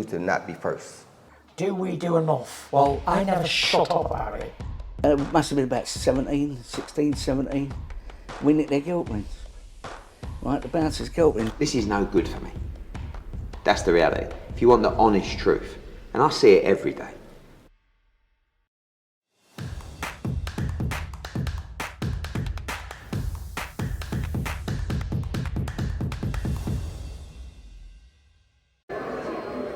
choose to not be first. Do we do enough? Well, I never shut up about it. It must have been about 16, 17. We nicked their guilt rings. Right, the bouncer's guilt ring. This is no good for me. That's the reality. If you want the honest truth, and I see it every day.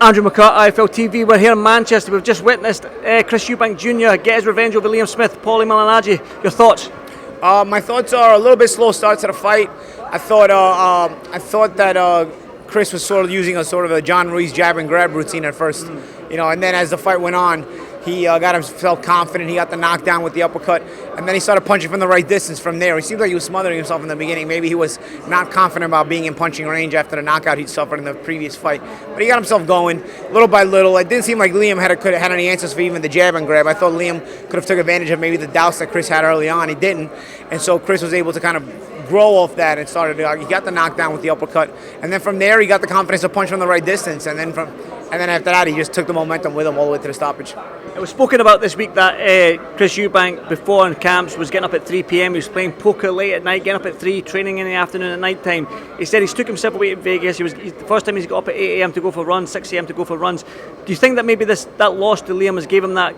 Andrew McCART, IFL TV. We're here in Manchester. We've just witnessed Chris Eubank Jr. get his revenge over Liam Smith, Paulie Malignaggi. Your thoughts? My thoughts are a little bit slow start to the fight. I thought that Chris was sort of using a John Ruiz jab and grab routine at first, you know, and then as the fight went on, he got himself confident. He got the knockdown with the uppercut, and then he started punching from the right distance from there. He seemed like he was smothering himself in the beginning. Maybe he was not confident about being in punching range after the knockout he'd suffered in the previous fight. But he got himself going little by little. It didn't seem like Liam had any answers for even the jab and grab. I thought Liam could have took advantage of maybe the douse that Chris had early on. He didn't, and so Chris was able to kind of grow off that and started. He got the knockdown with the uppercut, and then from there he got the confidence to punch from the right distance, and then after that he just took the momentum with him all the way to the stoppage. It was spoken about this week that Chris Eubank, before in camps, was getting up at 3 p.m. He was playing poker late at night, getting up at 3, training in the afternoon at night time. He said he's took himself away to Vegas. The first time he's got up at 8 a.m. to go for runs, 6 a.m. to go for runs. Do you think that maybe that loss to Liam has gave him that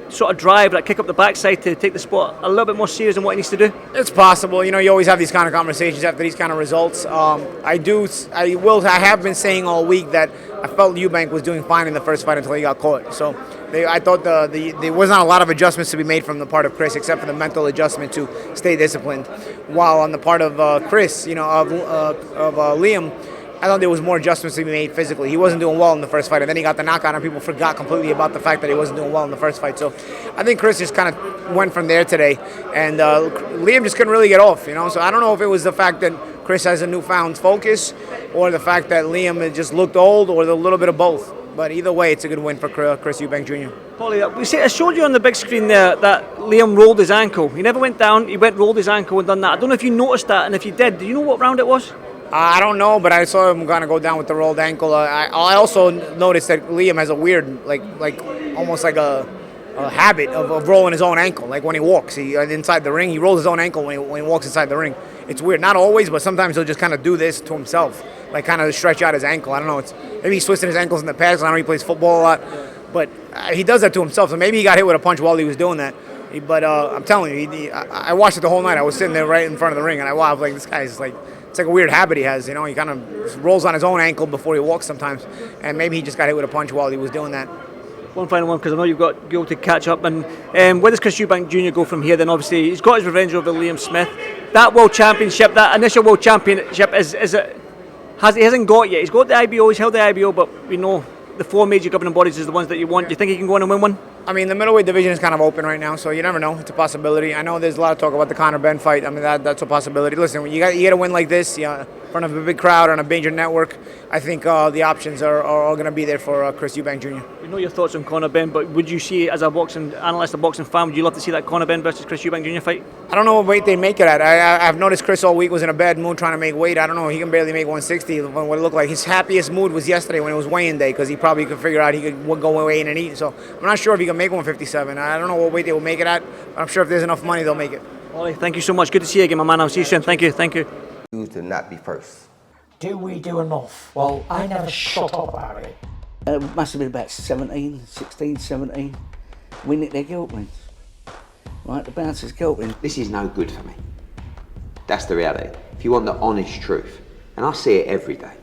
sort of drive, that kick up the backside to take the sport a little bit more serious than what he needs to do? It's possible. You know, you always have these kind of conversations after these kind of results. I have been saying all week that I felt Eubank was doing fine in the first fight until he got caught. So I thought there was not a lot of adjustments to be made from the part of Chris, except for the mental adjustment to stay disciplined. While on the part of Chris, you know, of Liam, I thought there was more adjustments to be made physically. He wasn't doing well in the first fight, and then he got the knockout, and people forgot completely about the fact that he wasn't doing well in the first fight. So I think Chris just kind of went from there today, and Liam just couldn't really get off, you know. So I don't know if it was the fact that Chris has a newfound focus, or the fact that Liam had just looked old, or a little bit of both. But either way, it's a good win for Chris Eubank Jr. Paulie, I showed you on the big screen there that Liam rolled his ankle. He never went down, he rolled his ankle and done that. I don't know if you noticed that, and if you did, do you know what round it was? I don't know, but I saw him kind of go down with the rolled ankle. I also noticed that Liam has a weird, like almost like a habit of rolling his own ankle. Like when he walks, inside the ring, he rolls his own ankle when he walks inside the ring. It's weird. Not always, but sometimes he'll just kind of do this to himself, like kind of stretch out his ankle. I don't know. Maybe he's twisting his ankles in the past. I know he plays football a lot, but he does that to himself. So maybe he got hit with a punch while he was doing that. But I'm telling you, I watched it the whole night. I was sitting there right in front of the ring, and I was like, this guy's like. It's like a weird habit he has, you know. He kind of rolls on his own ankle before he walks sometimes, and maybe he just got hit with a punch while he was doing that. One final one, because I know you've got Gil to catch up. And where does Chris Eubank Jr. go from here? Then obviously he's got his revenge over Liam Smith. That world championship, that initial world championship, he hasn't got yet. He's got the IBO, he's held the IBO, but we know the 4 major governing bodies is the ones that you want. Do you think he can go on and win one? I mean, the middleweight division is kind of open right now, so you never know. It's a possibility. I know there's a lot of talk about the Conor Ben fight. I mean, that's a possibility. Listen, you get a win like this, in front of a big crowd on a major network, I think the options are all going to be there for Chris Eubank Jr. We know your thoughts on Conor Ben, but would you see, as a boxing analyst, a boxing fan, would you love to see that Conor Ben versus Chris Eubank Jr. fight? I don't know what weight they make it at. I've noticed Chris all week was in a bad mood trying to make weight. I don't know. He can barely make 160. What it looked like. His happiest mood was yesterday when it was weigh-in day, because he probably could figure out he could go away in and eat. So I'm not sure if he can make 157. I don't know what weight they will make it at, but I'm sure if there's enough money, they'll make it. Paulie, thank you so much. Good to see you again, my man. I'll see you soon. Thank you. Choose to not be first. Do we do enough? Well, I never shut up about it. It must have been about 16, 17. We nicked their guilt rings. Right, the bouncer's guilt ring. This is no good for me. That's the reality. If you want the honest truth, and I see it every day.